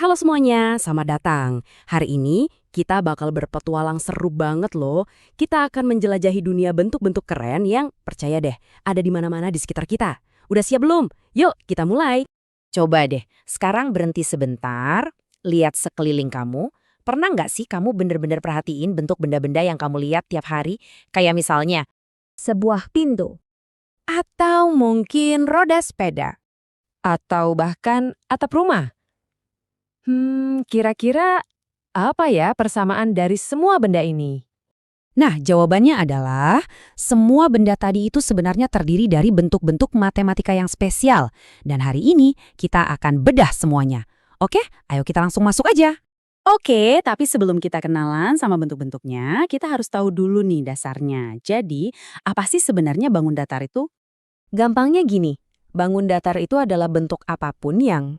Halo semuanya, selamat datang. Hari ini kita bakal berpetualang seru banget loh. Kita akan menjelajahi dunia bentuk-bentuk keren yang, percaya deh, ada di mana-mana di sekitar kita. Udah siap belum? Yuk, kita mulai. Coba deh, sekarang berhenti sebentar, lihat sekeliling kamu. Pernah nggak sih kamu bener-bener perhatiin bentuk benda-benda yang kamu lihat tiap hari? Kayak misalnya, sebuah pintu. Atau mungkin roda sepeda. Atau bahkan atap rumah. Kira-kira apa ya persamaan dari semua benda ini? Nah, jawabannya adalah semua benda tadi itu sebenarnya terdiri dari bentuk-bentuk matematika yang spesial. Dan hari ini kita akan bedah semuanya. Oke, ayo kita langsung masuk aja. Oke, tapi sebelum kita kenalan sama bentuk-bentuknya, kita harus tahu dulu nih dasarnya. Jadi, apa sih sebenarnya bangun datar itu? Gampangnya gini, bangun datar itu adalah bentuk apapun yang,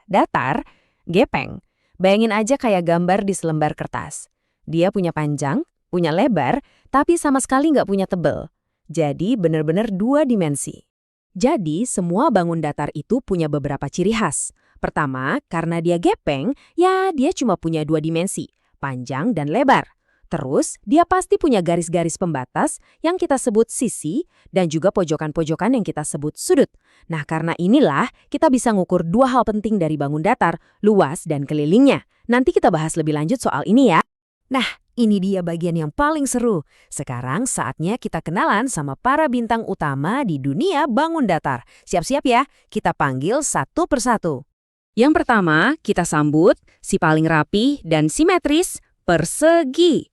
datar, gepeng. Bayangin aja kayak gambar di selembar kertas. Dia punya panjang, punya lebar, tapi sama sekali nggak punya tebel. Jadi benar-benar dua dimensi. Jadi semua bangun datar itu punya beberapa ciri khas. Pertama, karena dia gepeng, ya dia cuma punya dua dimensi, panjang dan lebar. Terus, dia pasti punya garis-garis pembatas yang kita sebut sisi dan juga pojokan-pojokan yang kita sebut sudut. Nah, karena inilah kita bisa ngukur dua hal penting dari bangun datar, luas dan kelilingnya. Nanti kita bahas lebih lanjut soal ini ya. Nah, ini dia bagian yang paling seru. Sekarang saatnya kita kenalan sama para bintang utama di dunia bangun datar. Siap-siap ya, kita panggil satu persatu. Yang pertama, kita sambut si paling rapi dan simetris, persegi.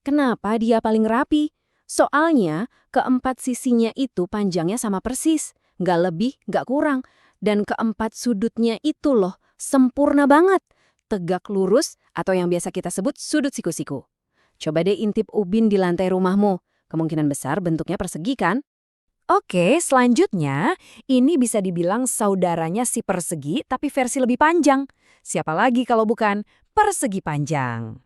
Kenapa dia paling rapi? Soalnya keempat sisinya itu panjangnya sama persis, nggak lebih, nggak kurang. Dan keempat sudutnya itu loh, sempurna banget. Tegak lurus atau yang biasa kita sebut sudut siku-siku. Coba deh intip ubin di lantai rumahmu. Kemungkinan besar bentuknya persegi kan? Oke, selanjutnya ini bisa dibilang saudaranya si persegi tapi versi lebih panjang. Siapa lagi kalau bukan persegi panjang?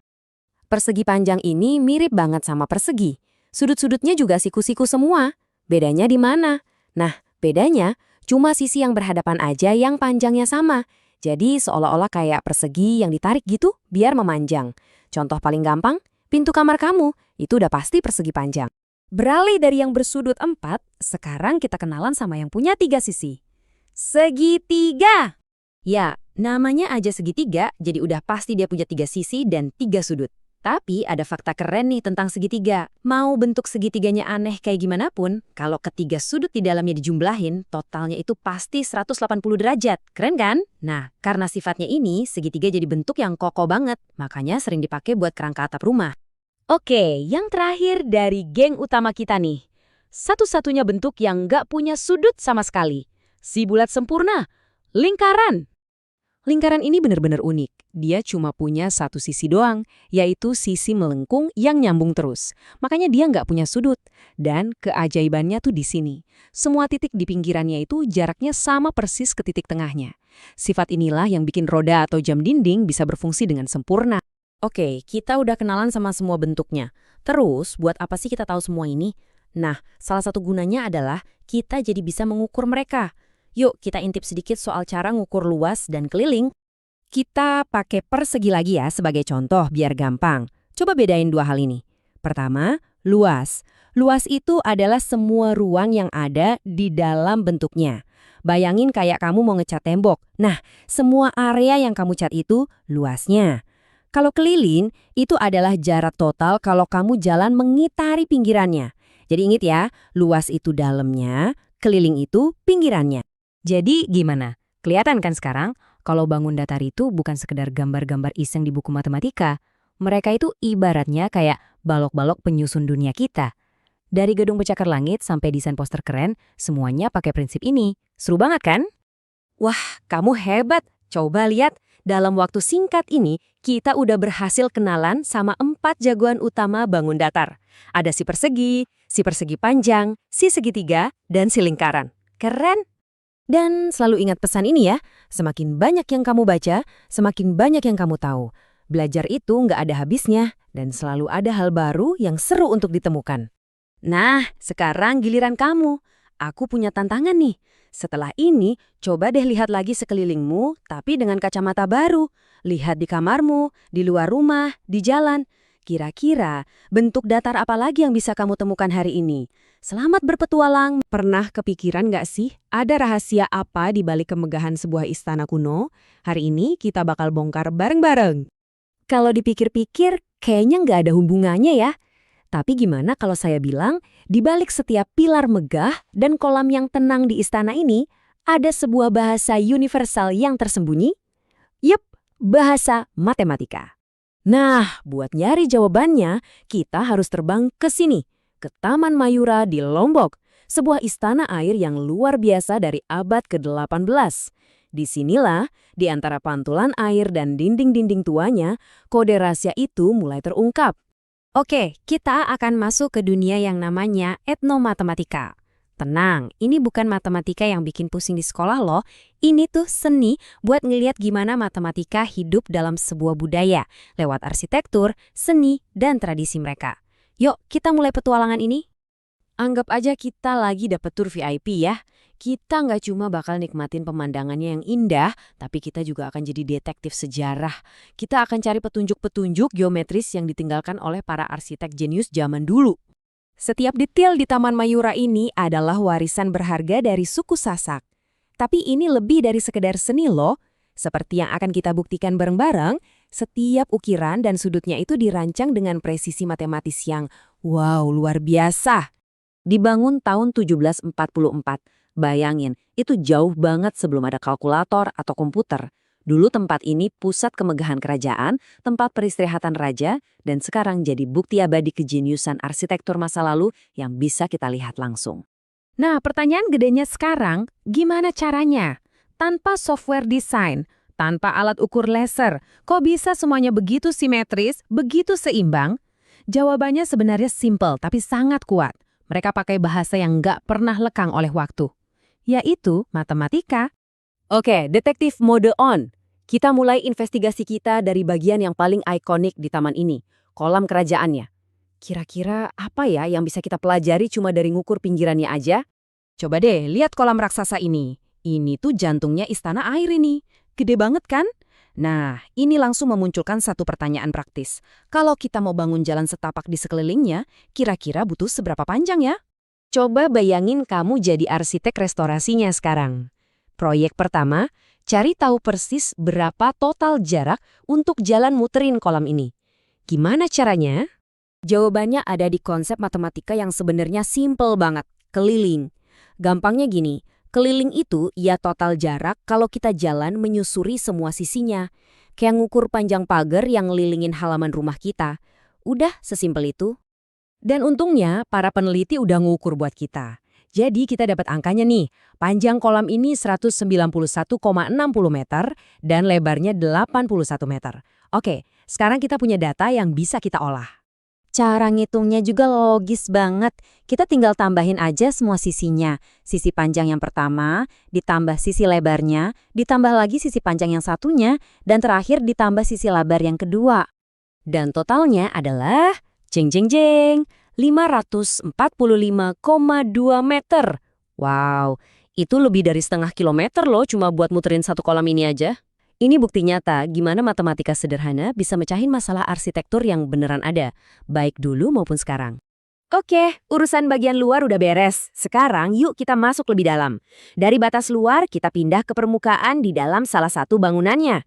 Persegi panjang ini mirip banget sama persegi. Sudut-sudutnya juga siku-siku semua. Bedanya di mana? Nah, bedanya cuma sisi yang berhadapan aja yang panjangnya sama. Jadi seolah-olah kayak persegi yang ditarik gitu biar memanjang. Contoh paling gampang, pintu kamar kamu itu udah pasti persegi panjang. Beralih dari yang bersudut 4, sekarang kita kenalan sama yang punya 3 sisi. Segitiga! Ya, namanya aja segitiga, jadi udah pasti dia punya 3 sisi dan 3 sudut. Tapi ada fakta keren nih tentang segitiga. Mau bentuk segitiganya aneh kayak gimana pun, kalau ketiga sudut di dalamnya dijumlahin, totalnya itu pasti 180 derajat. Keren kan? Nah, karena sifatnya ini, segitiga jadi bentuk yang kokoh banget. Makanya sering dipakai buat kerangka atap rumah. Oke, yang terakhir dari geng utama kita nih. Satu-satunya bentuk yang nggak punya sudut sama sekali. Si bulat sempurna, lingkaran. Lingkaran ini benar-benar unik. Dia cuma punya satu sisi doang, yaitu sisi melengkung yang nyambung terus. Makanya dia nggak punya sudut. Dan keajaibannya tuh di sini. Semua titik di pinggirannya itu jaraknya sama persis ke titik tengahnya. Sifat inilah yang bikin roda atau jam dinding bisa berfungsi dengan sempurna. Oke, kita udah kenalan sama semua bentuknya. Terus, buat apa sih kita tahu semua ini? Nah, salah satu gunanya adalah kita jadi bisa mengukur mereka. Yuk, kita intip sedikit soal cara ngukur luas dan keliling. Kita pakai persegi lagi ya sebagai contoh biar gampang. Coba bedain dua hal ini. Pertama, luas. Luas itu adalah semua ruang yang ada di dalam bentuknya. Bayangin kayak kamu mau ngecat tembok. Nah, semua area yang kamu cat itu luasnya. Kalau keliling, itu adalah jarak total kalau kamu jalan mengitari pinggirannya. Jadi ingat ya, luas itu dalamnya, keliling itu pinggirannya. Jadi gimana? Kelihatan kan sekarang, kalau bangun datar itu bukan sekedar gambar-gambar iseng di buku matematika. Mereka itu ibaratnya kayak balok-balok penyusun dunia kita. Dari gedung pencakar langit sampai desain poster keren, semuanya pakai prinsip ini. Seru banget kan? Wah, kamu hebat. Coba lihat. Dalam waktu singkat ini, kita udah berhasil kenalan sama 4 jagoan utama bangun datar. Ada si persegi panjang, si segitiga, dan si lingkaran. Keren! Dan selalu ingat pesan ini ya, semakin banyak yang kamu baca, semakin banyak yang kamu tahu. Belajar itu nggak ada habisnya, dan selalu ada hal baru yang seru untuk ditemukan. Nah, sekarang giliran kamu. Aku punya tantangan nih. Setelah ini, coba deh lihat lagi sekelilingmu, tapi dengan kacamata baru. Lihat di kamarmu, di luar rumah, di jalan. Kira-kira bentuk datar apa lagi yang bisa kamu temukan hari ini? Selamat berpetualang. Pernah kepikiran nggak sih ada rahasia apa di balik kemegahan sebuah istana kuno? Hari ini kita bakal bongkar bareng-bareng. Kalau dipikir-pikir, kayaknya nggak ada hubungannya ya. Tapi gimana kalau saya bilang, di balik setiap pilar megah dan kolam yang tenang di istana ini, ada sebuah bahasa universal yang tersembunyi? Yup, bahasa matematika. Nah, buat nyari jawabannya, kita harus terbang ke sini, ke Taman Mayura di Lombok, sebuah istana air yang luar biasa dari abad ke-18. Disinilah, di antara pantulan air dan dinding-dinding tuanya, kode rahasia itu mulai terungkap. Oke, kita akan masuk ke dunia yang namanya etnomatematika. Tenang, ini bukan matematika yang bikin pusing di sekolah loh. Ini tuh seni buat ngeliat gimana matematika hidup dalam sebuah budaya, lewat arsitektur, seni, dan tradisi mereka. Yuk, kita mulai petualangan ini. Anggap aja kita lagi dapet tur VIP ya. Kita nggak cuma bakal nikmatin pemandangannya yang indah, tapi kita juga akan jadi detektif sejarah. Kita akan cari petunjuk-petunjuk geometris yang ditinggalkan oleh para arsitek jenius zaman dulu. Setiap detail di Taman Mayura ini adalah warisan berharga dari suku Sasak. Tapi ini lebih dari sekedar seni loh. Seperti yang akan kita buktikan bareng-bareng, setiap ukiran dan sudutnya itu dirancang dengan presisi matematis yang wow, luar biasa. Dibangun tahun 1744. Bayangin, itu jauh banget sebelum ada kalkulator atau komputer. Dulu tempat ini pusat kemegahan kerajaan, tempat peristirahatan raja, dan sekarang jadi bukti abadi kejeniusan arsitektur masa lalu yang bisa kita lihat langsung. Nah, pertanyaan gedenya sekarang, gimana caranya? Tanpa software desain, tanpa alat ukur laser, kok bisa semuanya begitu simetris, begitu seimbang? Jawabannya sebenarnya simple tapi sangat kuat. Mereka pakai bahasa yang nggak pernah lekang oleh waktu, yaitu matematika. Oke, detektif mode on. Kita mulai investigasi kita dari bagian yang paling ikonik di taman ini, kolam kerajaannya. Kira-kira apa ya yang bisa kita pelajari cuma dari ngukur pinggirannya aja? Coba deh, lihat kolam raksasa ini. Ini tuh jantungnya istana air ini. Gede banget kan? Nah, ini langsung memunculkan satu pertanyaan praktis. Kalau kita mau bangun jalan setapak di sekelilingnya, kira-kira butuh seberapa panjang ya? Coba bayangin kamu jadi arsitek restorasinya sekarang. Proyek pertama, cari tahu persis berapa total jarak untuk jalan muterin kolam ini. Gimana caranya? Jawabannya ada di konsep matematika yang sebenarnya simple banget, keliling. Gampangnya gini, keliling itu ya total jarak kalau kita jalan menyusuri semua sisinya. Kayak ngukur panjang pagar yang ngelilingin halaman rumah kita. Udah sesimpel itu. Dan untungnya para peneliti udah ngukur buat kita. Jadi kita dapat angkanya nih, panjang kolam ini 191,60 meter dan lebarnya 81 meter. Oke, sekarang kita punya data yang bisa kita olah. Cara ngitungnya juga logis banget. Kita tinggal tambahin aja semua sisinya. Sisi panjang yang pertama, ditambah sisi lebarnya, ditambah lagi sisi panjang yang satunya, dan terakhir ditambah sisi lebar yang kedua. Dan totalnya adalah, jeng jeng jeng, 545,2 meter. Wow, itu lebih dari setengah kilometer loh cuma buat muterin satu kolam ini aja. Ini bukti nyata gimana matematika sederhana bisa mecahin masalah arsitektur yang beneran ada, baik dulu maupun sekarang. Oke, urusan bagian luar udah beres. Sekarang yuk kita masuk lebih dalam. Dari batas luar kita pindah ke permukaan di dalam salah satu bangunannya.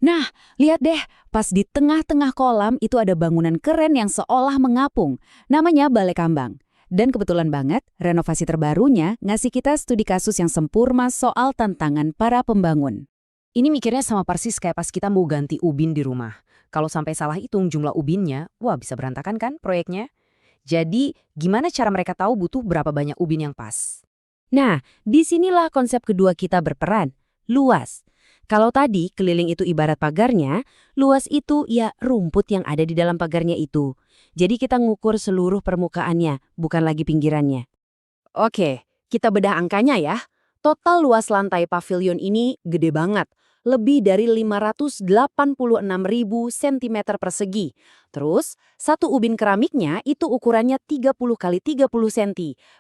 Nah, lihat deh, pas di tengah-tengah kolam itu ada bangunan keren yang seolah mengapung. Namanya Balai Kambang. Dan kebetulan banget, renovasi terbarunya ngasih kita studi kasus yang sempurna soal tantangan para pembangun. Ini mikirnya sama persis kayak pas kita mau ganti ubin di rumah. Kalau sampai salah hitung jumlah ubinnya, wah bisa berantakan kan proyeknya? Jadi, gimana cara mereka tahu butuh berapa banyak ubin yang pas? Nah, disinilah konsep kedua kita berperan, luas. Kalau tadi keliling itu ibarat pagarnya, luas itu ya rumput yang ada di dalam pagarnya itu. Jadi kita ngukur seluruh permukaannya, bukan lagi pinggirannya. Oke, kita bedah angkanya ya. Total luas lantai pavilion ini gede banget. lebih dari 586.000 cm persegi. Terus, satu ubin keramiknya itu ukurannya 30 kali 30 cm,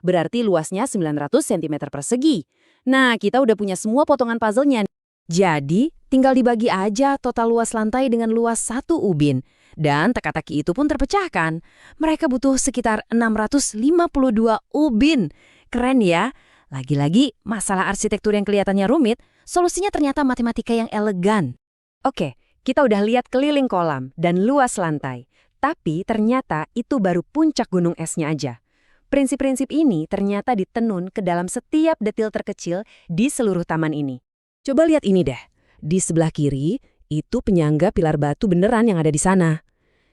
berarti luasnya 900 cm persegi. Nah, kita udah punya semua potongan puzzle-nya. Jadi, tinggal dibagi aja total luas lantai dengan luas satu ubin. Dan teka-teki itu pun terpecahkan. Mereka butuh sekitar 652 ubin. Keren ya? Lagi-lagi, masalah arsitektur yang kelihatannya rumit, solusinya ternyata matematika yang elegan. Oke, kita udah lihat keliling kolam dan luas lantai. Tapi ternyata itu baru puncak gunung esnya aja. Prinsip-prinsip ini ternyata ditenun ke dalam setiap detil terkecil di seluruh taman ini. Coba lihat ini deh. Di sebelah kiri, itu penyangga pilar batu beneran yang ada di sana.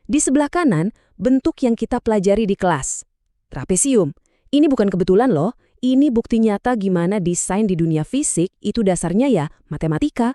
Di sebelah kanan, bentuk yang kita pelajari di kelas. Trapesium. Ini bukan kebetulan loh. Ini bukti nyata gimana desain di dunia fisik itu dasarnya ya matematika.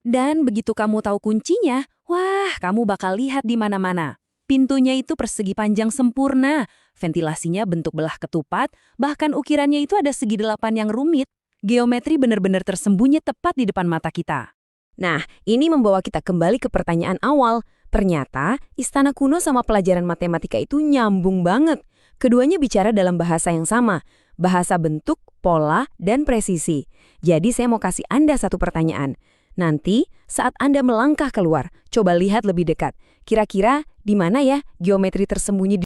Dan begitu kamu tahu kuncinya, wah, kamu bakal lihat di mana-mana. Pintunya itu persegi panjang sempurna, ventilasinya bentuk belah ketupat, bahkan ukirannya itu ada segi delapan yang rumit. Geometri benar-benar tersembunyi tepat di depan mata kita. Nah, ini membawa kita kembali ke pertanyaan awal. Ternyata, istana kuno sama pelajaran matematika itu nyambung banget. Keduanya bicara dalam bahasa yang sama, bahasa bentuk, pola, dan presisi. Jadi saya mau kasih Anda satu pertanyaan. Nanti, saat Anda melangkah keluar, coba lihat lebih dekat. Kira-kira di mana ya geometri tersembunyi di